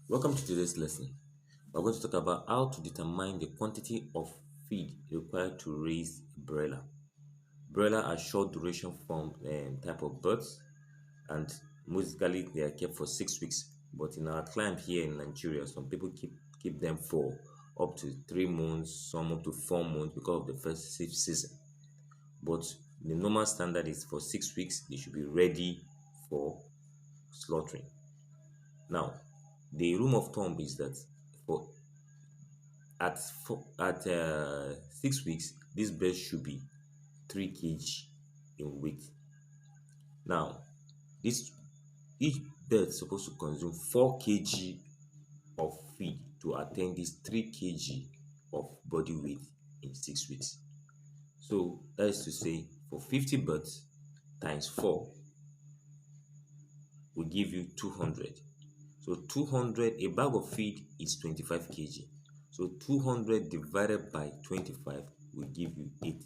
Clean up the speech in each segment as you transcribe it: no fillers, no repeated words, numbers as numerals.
Welcome to today's lesson. We're going to talk about how to determine the quantity of feed required to raise a broiler. Broiler are short duration form type of birds, and mostly they are kept for 6 weeks. But in our climate here in Nigeria, some people keep them for up to 3 months, some up to 4 months because of the festive season. But the normal standard is for 6 weeks. They should be ready for slaughtering. Now, the rule of thumb is that for at 6 weeks, this bird should be 3 kg in weight. Now, this each bird is supposed to consume 4 kg of feed to attain this 3 kg of body weight in 6 weeks. So that is to say, for 50 birds times 4 will give you 200. So 200, a bag of feed is 25 kg. So 200 divided by 25 will give you 8.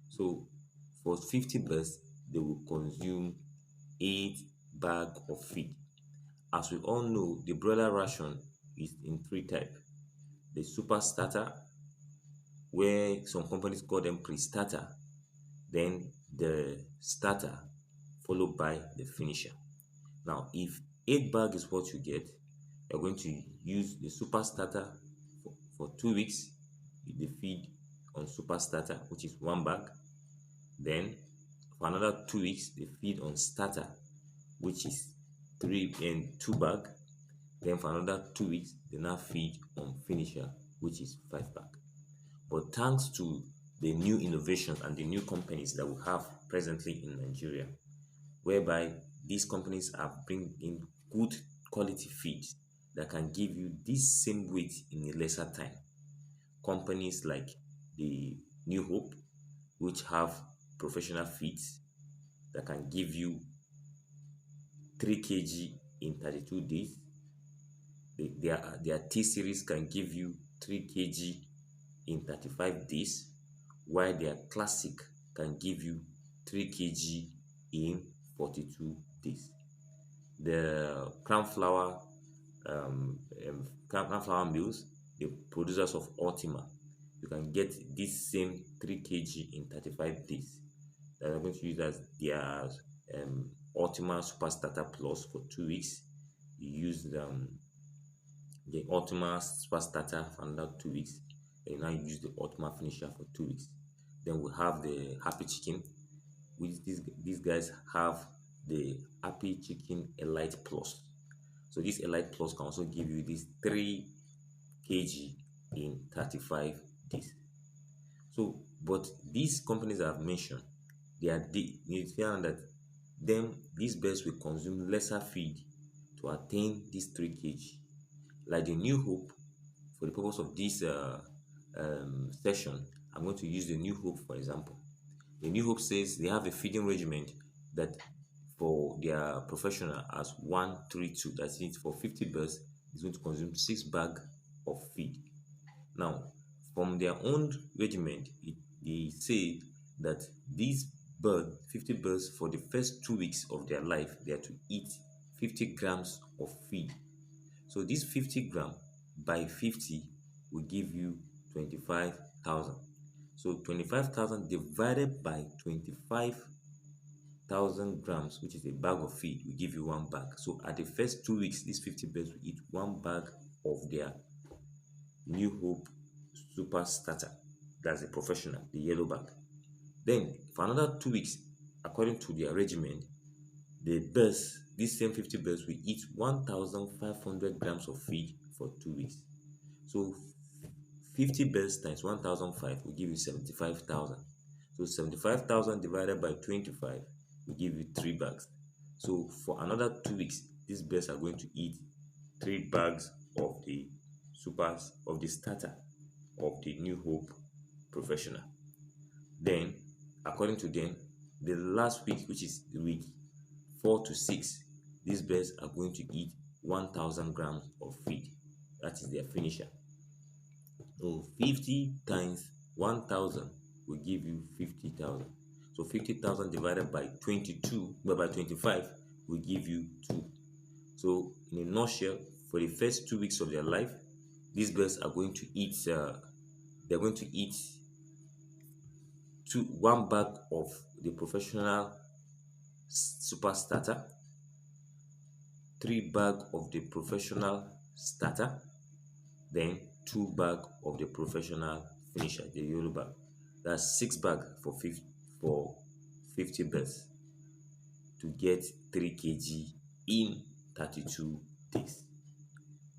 So for 50 birds, they will consume 8 bags of feed. As we all know, the broiler ration is in 3 types. The super starter, where some companies call them pre-starter, then the starter, followed by the finisher. Now, if 8 bags is what you get, you're going to use the super starter for 2 weeks. The feed on super starter, which is 1 bag. Then for another 2 weeks, the feed on starter, which is 2 bag. Then for another 2 weeks, they now feed on finisher, which is 5 bag. But thanks to the new innovations and the new companies that we have presently in Nigeria, whereby these companies are bringing in good quality feed that can give you this same weight in a lesser time. Companies like the New Hope, which have professional feeds that can give you 3 kg in 32 days. Their T series can give you 3 kg in 35 days, while their classic can give you 3 kg in 42 days. The crown flour mills, the producers of Ultima, you can get this same 3 kg in 35 days. That are going to use as their Ultima Super Starter Plus for 2 weeks. You use the Ultima Super Starter for another 2 weeks. And now use the Ultima Finisher for 2 weeks. Then we have the Happy Chicken, which these guys have the Happy Chicken Elite Plus. So this Elite Plus can also give you this 3 kg in 35 days. So, but these companies I've mentioned, you find that these birds will consume lesser feed to attain this 3 kg. Like the New Hope, for the purpose of this session, I'm going to use the New Hope for example. The New Hope says they have a feeding regimen that for their professional as 132. That's it. For 50 birds, it's going to consume 6 bags of feed. Now, from their own regimen, they say that these 50 birds, for the first 2 weeks of their life, they are to eat 50 grams of feed. So this 50 gram by 50 will give you 25,000. So 25,000 divided by 25,000 grams, which is a bag of feed, will give you 1 bag. So at the first 2 weeks, these 50 birds will eat 1 bag of their New Hope Super Starter. That's a professional, the yellow bag. Then for another 2 weeks, according to their regimen, the birds, these same 50 birds, will eat 1,500 grams of feed for 2 weeks. So 50 birds times 1,005 will give you 75,000. So 75,000 divided by 25 will give you 3 bags. So for another 2 weeks, these birds are going to eat 3 bags of the starter of the New Hope Professional. Then, according to them, the last week, which is the week 4 to 6, these birds are going to eat 1,000 grams of feed. That is their finisher. So 50 times 1,000 will give you 50,000. So 50,000 divided by 25 will give you 2. So in a nutshell, for the first 2 weeks of their life, these birds are going to eat. They're going to eat one bag of the professional super starter, 3 bag of the professional starter, then 2 bag of the professional finisher, the yellow bag. That's 6 bag for 50 birds to get 3 kg in 32 days.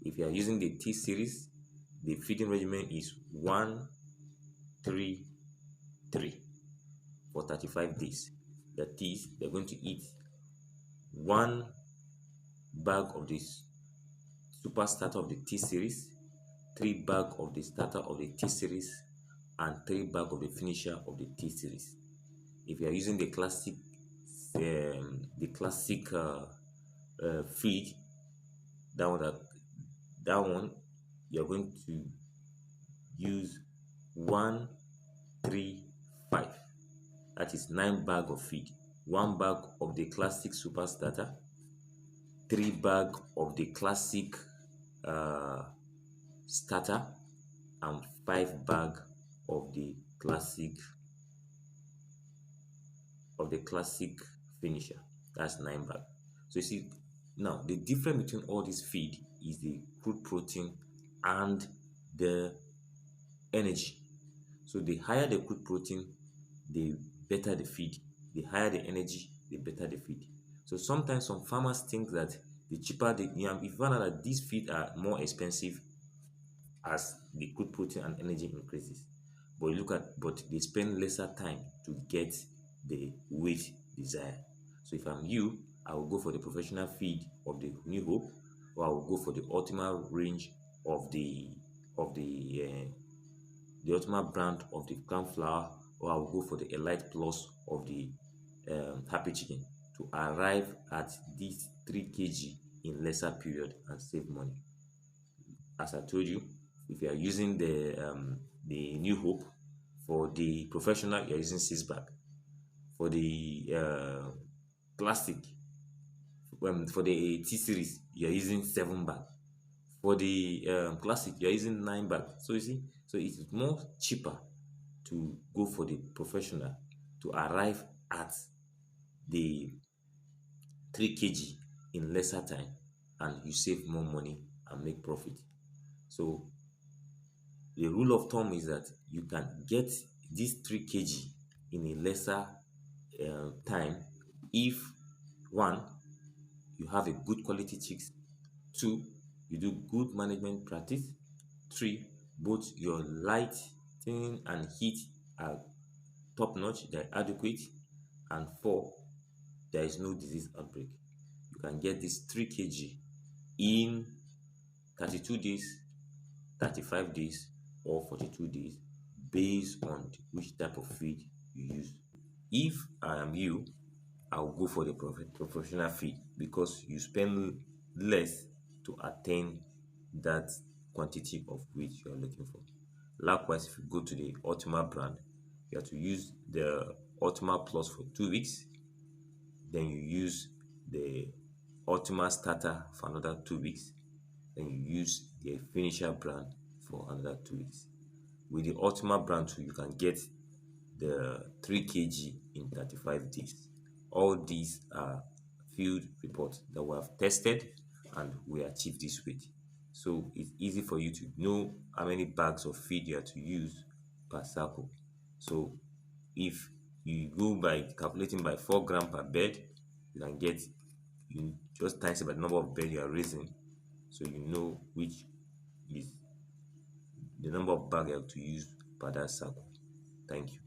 If you are using the T series, the feeding regimen is 1-3-3 for 35 days. That is, they're going to eat 1 bag of this super starter of the T series, 3 bag of the starter of the T series, and 3 bag of the finisher of the T series. If you are using the classic feed, that one you're going to use 1-3-5. That is 9 bag of feed. 1 bag of the classic super starter, 3 bag of the classic starter, and 5 bag of the classic finisher. That's 9 bag. So you see, now the difference between all these feed is the crude protein and the energy. So the higher the crude protein, the better the feed. The higher the energy, the better the feed. So sometimes some farmers think that the cheaper the yam, if you find out that these feed are more expensive as the crude protein and energy increases. But they spend lesser time to get the weight desired. So if I'm you, I will go for the professional feed of the New Hope, or I will go for the ultimate range of the ultimate brand of the Crown Flour, or I will go for the Elite Plus of the Happy Chicken to arrive at this 3 kg in lesser period and save money. As I told you, if you are using the New Hope, for the professional you're using 6 bag. For the classic, for the T series you're using 7 bag. For the classic you're using 9 bag. So you see, so it is more cheaper to go for the professional to arrive at the 3 kg in lesser time, and you save more money and make profit. So the rule of thumb is that you can get this 3 kg in a lesser time if, 1, you have a good quality chicks, 2, you do good management practice, 3, both your lighting and heat are top notch, they're adequate, and 4, there is no disease outbreak. You can get this 3 kg in 32 days, 35 days, or 42 days based on which type of feed you use. If I am you, I'll go for the professional feed because you spend less to attain that quantity of weight you are looking for. Likewise, if you go to the Ultima brand, you have to use the Ultima Plus for 2 weeks. Then you use the Ultima Starter for another 2 weeks. Then you use the Finisher brand for another 2 weeks. With the Ultima brand too, you can get the 3 kg in 35 days. All these are field reports that we have tested and we achieved this weight. So it's easy for you to know how many bags of feed you have to use per circle. So if you go by calculating by 4 grams per bed, you just times it by the number of beds you are raising, so you know which is the number of bags you have to use per that circle. Thank you.